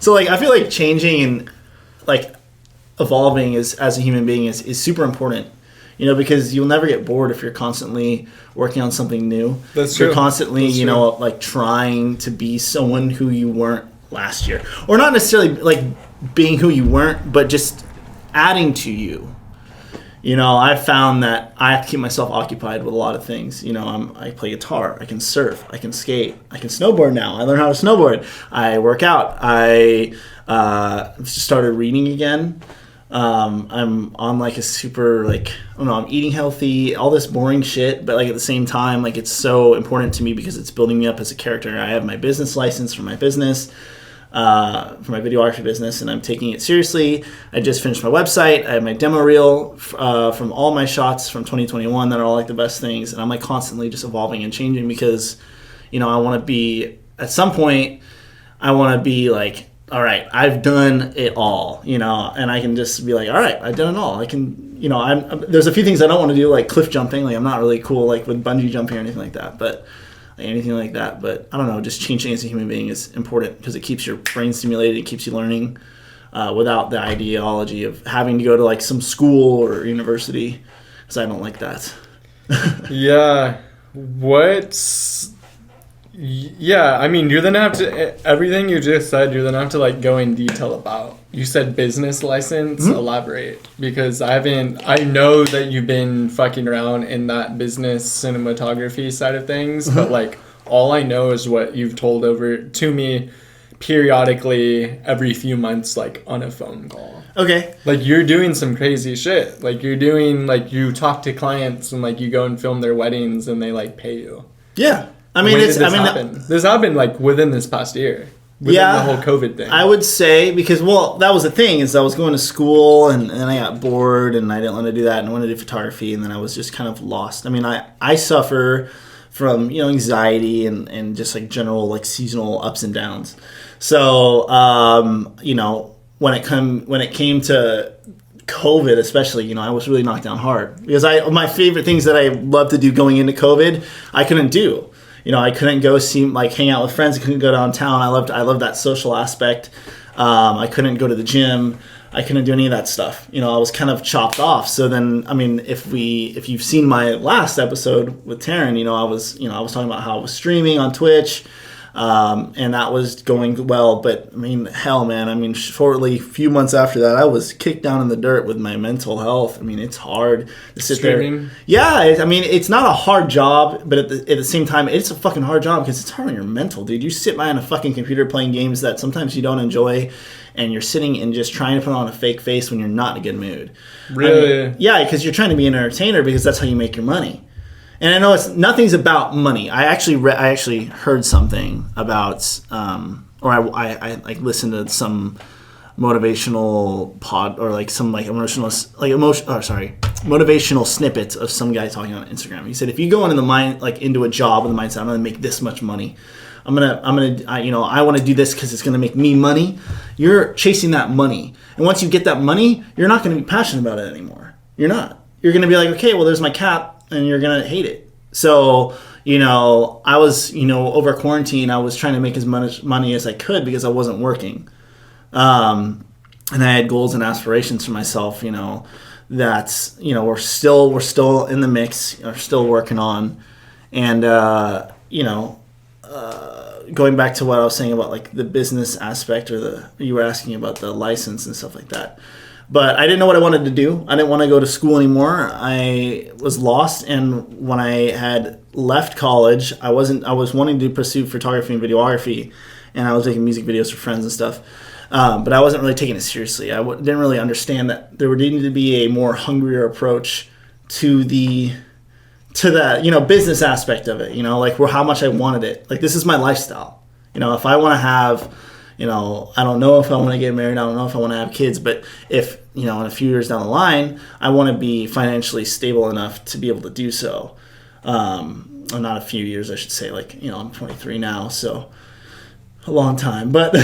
So like I feel like changing and like evolving as a human being is super important. You know, because you'll never get bored if you're constantly working on something new. That's true. You're constantly, you know, like trying to be someone who you weren't last year. Or not necessarily like being who you weren't, but just adding to you. You know, I've found that I have to keep myself occupied with a lot of things. You know, I play guitar, I can surf, I can skate, I can snowboard now. I learned how to snowboard. I work out. I started reading again. I'm on like a super like I don't know, I'm eating healthy, all this boring shit, but like at the same time like it's so important to me because it's building me up as a character. I have my business license for my business, for my videography business, and I'm taking it seriously. I just finished my website. I have my demo reel from all my shots from 2021 that are all like the best things, and I'm like constantly just evolving and changing because, you know, I want to be at some point I want to be like, all right, I've done it all, you know, and I can just be like, all right, I've done it all. I can, you know, there's a few things I don't want to do, like cliff jumping. Like I'm not really cool, like with bungee jumping or anything like that, but like anything like that. But I don't know, just changing as a human being is important because it keeps your brain stimulated. It keeps you learning without the ideology of having to go to like some school or university because I don't like that. Yeah. Yeah, I mean, you're gonna have to, everything you just said, you're gonna have to like go in detail about. You said business license, elaborate, because I know that you've been fucking around in that business cinematography side of things, but like all I know is what you've told over to me periodically every few months, like on a phone call. Okay. Like you're doing some crazy shit. Like you're doing, like you talk to clients and like you go and film their weddings and they like pay you. Yeah. I mean, This happened like within this past year. Within the whole COVID thing. I would say because, well, that was the thing is I was going to school and I got bored and I didn't want to do that and I wanted to do photography and then I was just kind of lost. I mean, I suffer from, you know, anxiety and just like general like seasonal ups and downs. So, you know, when it came to COVID especially, you know, I was really knocked down hard because my favorite things that I loved to do going into COVID, I couldn't do. You know, I couldn't go hang out with friends. I couldn't go downtown. I loved that social aspect. I couldn't go to the gym. I couldn't do any of that stuff. You know, I was kind of chopped off. So then, I mean, if you've seen my last episode with Taryn, you know, I was talking about how I was streaming on Twitch, and that was going well. But I mean, hell, man. I mean, shortly, a few months after that, I was kicked down in the dirt with my mental health. I mean, it's hard to sit streaming. there. Yeah, I mean, it's not a hard job, but at the same time, it's a fucking hard job because it's hard on your mental, dude. You sit behind a fucking computer playing games that sometimes you don't enjoy, and you're sitting and just trying to put on a fake face when you're not in a good mood. Really? I mean, yeah, because you're trying to be an entertainer because that's how you make your money. And I know nothing's about money. I actually heard something about, or I like listened to some motivational pod or like some like motivational snippets of some guy talking on Instagram. He said if you go into into a job with the mindset I'm gonna make this much money, I want to do this because it's gonna make me money. You're chasing that money, and once you get that money, you're not gonna be passionate about it anymore. You're not. You're gonna be like, okay, well, there's my cap. And you're going to hate it. So, you know, I was, you know, over quarantine, I was trying to make as much money as I could because I wasn't working. And I had goals and aspirations for myself, you know, that's, you know, we're still in the mix, we're still working on. And, you know, going back to what I was saying about like the business aspect you were asking about the license and stuff like that. But I didn't know what I wanted to do. I didn't want to go to school anymore. I was lost, and when I had left college, I was wanting to pursue photography and videography, and I was making music videos for friends and stuff. But I wasn't really taking it seriously. I didn't really understand that there needed to be a more hungrier approach to that, you know, business aspect of it. You know, like how much I wanted it. Like this is my lifestyle. You know, if I want to have, you know, I don't know if I want to get married. I don't know if I want to have kids. But if, you know, in a few years down the line, I want to be financially stable enough to be able to do so. Or not a few years, I should say. Like, you know, I'm 23 now, so a long time. But when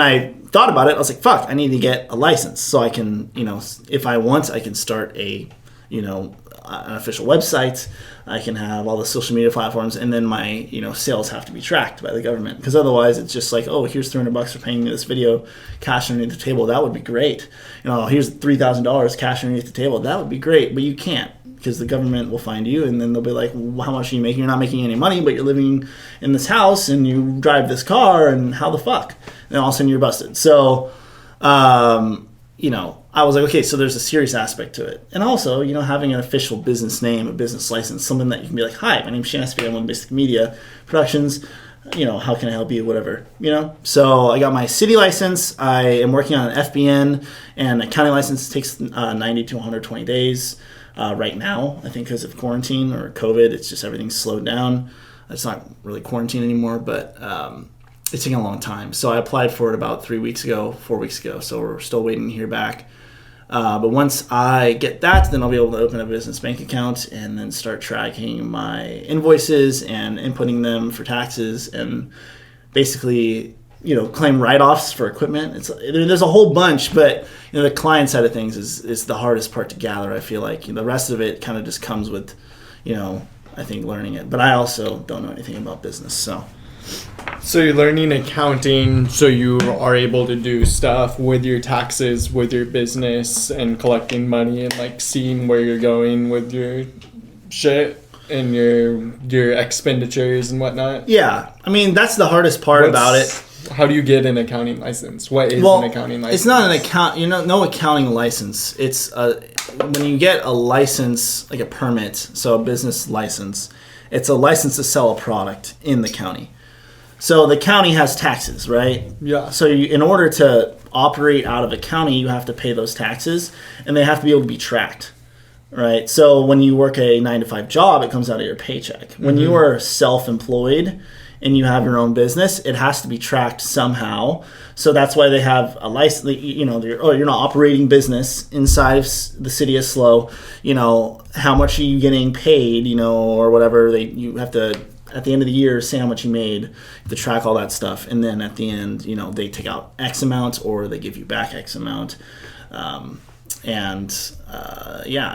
I thought about it, I was like, fuck, I need to get a license so I can, you know, if I want, I can start a, you know, an official website. I can have all the social media platforms, and then my sales have to be tracked by the government, because otherwise it's just like, oh, here's $300 for paying me this video, cash underneath the table. That would be great. Here's $3,000 cash underneath the table. That would be great, but you can't, because the government will find you, and then they'll be like, well, how much are you making? You're not making any money, but you're living in this house and you drive this car, and how the fuck? And all of a sudden you're busted. So, I was like, okay, so there's a serious aspect to it. And also, having an official business name, a business license, something that you can be like, hi, my name's Shane Espy, I'm on Mystic Media Productions. How can I help you? Whatever, So I got my city license. I am working on an FBN, and a county license takes 90 to 120 days. Right now, I think because of quarantine or COVID, it's just everything's slowed down. It's not really quarantine anymore, but it's taking a long time. So I applied for it about 4 weeks ago. So we're still waiting to hear back. But once I get that, then I'll be able to open a business bank account and then start tracking my invoices and inputting them for taxes, and basically, claim write-offs for equipment. There's a whole bunch, but the client side of things is the hardest part to gather. I feel like the rest of it kind of just comes with, I think, learning it. But I also don't know anything about business, so. So you're learning accounting, so you are able to do stuff with your taxes, with your business, and collecting money, and like seeing where you're going with your shit and your expenditures and whatnot. Yeah, I mean that's the hardest part about it. How do you get an accounting license? What is an accounting license? It's not an account. No accounting license. It's when you get a license, like a permit, so a business license. It's a license to sell a product in the county. So the county has taxes, right? Yeah. So in order to operate out of a county, you have to pay those taxes, and they have to be able to be tracked, right? So when you work a 9-to-5 job, it comes out of your paycheck. When you are self-employed and you have your own business, it has to be tracked somehow. So that's why they have a license. You're not operating business inside of the city of SLO. How much are you getting paid? Or whatever. You have to, at the end of the year, say how much you made. You have to track all that stuff, and then at the end, they take out X amount or they give you back X amount. I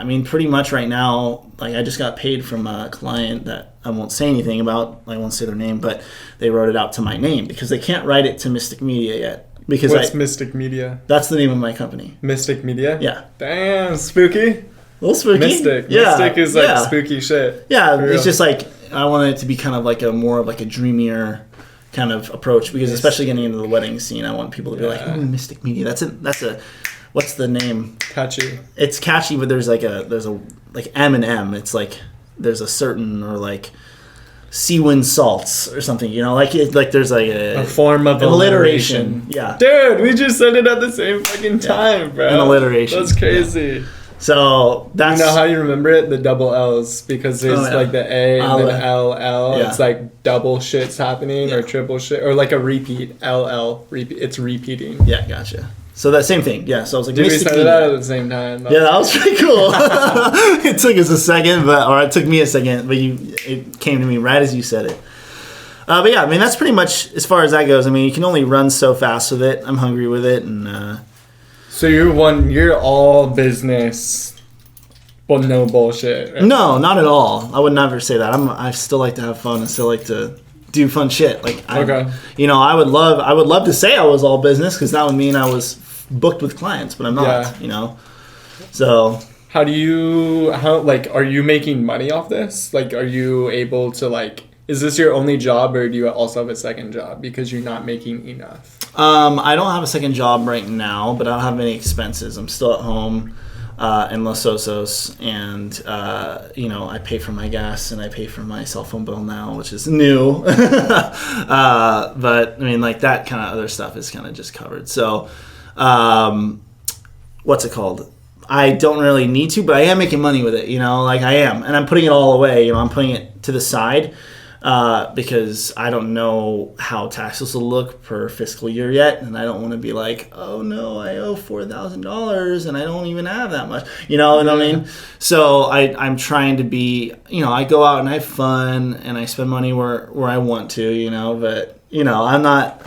mean, pretty much right now, like I just got paid from a client that I won't say anything about. I won't say their name, but they wrote it out to my name because they can't write it to Mystic Media yet. Because what's Mystic Media? That's the name of my company. Mystic Media? Yeah. Damn, spooky. A little spooky. Mystic. Yeah. Mystic is like spooky shit. Yeah, it's just like I wanted it to be kind of like a more of like a dreamier kind of approach, because especially getting into the wedding scene, I want people to be like, "Oh, Mystic Media." That's a what's the name? Catchy. It's catchy, but there's a like M and M. It's like there's a certain, or like Seawind Salts or something, there's like a form of alliteration. Yeah. Dude, we just said it at the same fucking time, bro. An alliteration. That's crazy. Yeah. So that's... You know how you remember it? The double L's, because there's like the A and then LL. Yeah. It's like double shit's happening or triple shit, or like a repeat, LL, repeat. It's repeating. Yeah, gotcha. So that same thing, yeah. So I was like, we said that at the same time? That was pretty cool. It took us a second, or it took me a second, but it came to me right as you said it. But yeah, I mean that's pretty much as far as that goes. I mean, you can only run so fast with it. I'm hungry with it, and. So you're all business, but no bullshit. Right? No, not at all. I would never say that. I still like to have fun and still like to do fun shit. Okay. I would love to say I was all business, because that would mean I was booked with clients, but I'm not. Yeah. So are you making money off this? Like, are you able to is this your only job, or do you also have a second job because you're not making enough? I don't have a second job right now, but I don't have any expenses. I'm still at home in Los Osos, and I pay for my gas and I pay for my cell phone bill now, which is new. But I mean, like that kind of other stuff is kind of just covered. So, what's it called? I don't really need to, but I am making money with it. I am, and I'm putting it all away. I'm putting it to the side. Because I don't know how taxes will look per fiscal year yet, and I don't want to be like, oh no, I owe $4,000 and I don't even have that much. You know what I mean? So I'm trying to be, I go out and I have fun and I spend money where I want to, but I'm not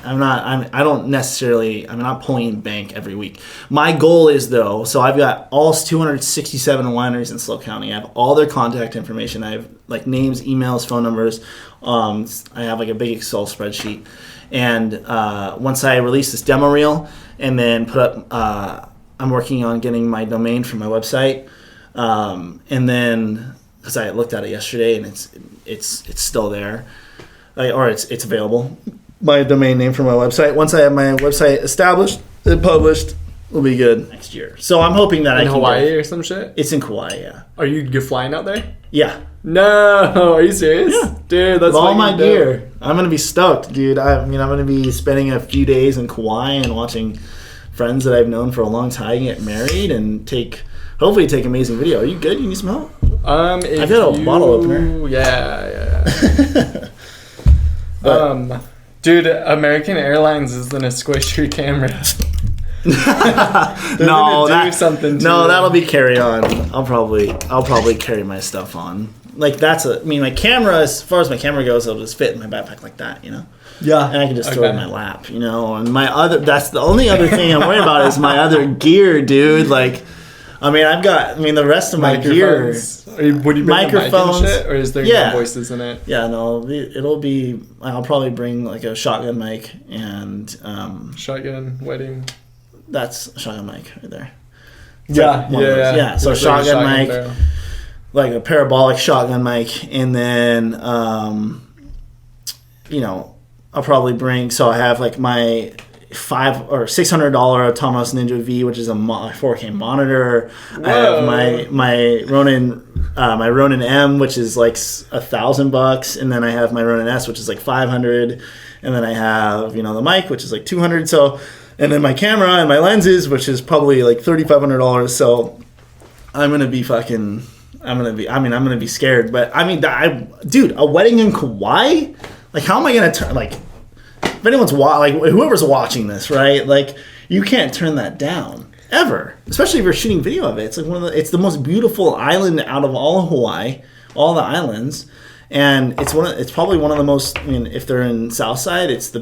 pulling bank every week. My goal is though, so I've got all 267 wineries in SLO County. I have all their contact information. I have like names, emails, phone numbers. I have like a big Excel spreadsheet. And once I release this demo reel and then put up, I'm working on getting my domain for my website. And then, because I looked at it yesterday and it's still there. Or it's available. My domain name for my website. Once I have my website established and published, we'll be good next year. So I'm hoping that in Hawaii or some shit. It's in Kauai, yeah. You're flying out there? Yeah. No, are you serious? Yeah. Dude, that's with all my dope. gear. I'm gonna be stoked, dude. I'm gonna be spending a few days in Kauai and watching friends that I've known for a long time get married and hopefully take amazing video. Are you good? You need some help? I got a bottle opener. Yeah. Dude, American Airlines is gonna squish your camera. That'll be carry on. I'll probably carry my stuff on. Like my camera, as far as my camera goes, it'll just fit in my backpack like that, Yeah. And I can just throw it in my lap, And that's the only other thing I'm worried about is my other gear, dude. Like, the rest of my gear. Would you bring microphones, a mic and shit, or is there no voices in it? Yeah, no, I'll probably bring like a shotgun mic and shotgun wedding. That's a shotgun mic right there. Yeah. So shotgun mic, like a parabolic shotgun mic, and then I'll probably bring. So I have like my $500 or $600 Atomos Ninja V, which is a 4K monitor. Whoa. I have my Ronin M, which is like $1,000, and then I have my Ronin S, which is like $500, and then I have the mic, which is like $200. So, and then my camera and my lenses, which is probably like $3,500. So, I'm gonna be scared, but dude, a wedding in Kauai, like how am I gonna turn like. If anyone's whoever's watching this, right? Like, you can't turn that down ever, especially if you're shooting video of it. It's like it's the most beautiful island out of all Hawaii, all the islands, and it's probably one of the most. If they're in Southside, it's the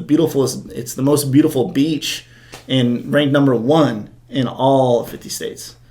most beautiful beach, and ranked number 1 in all 50 states.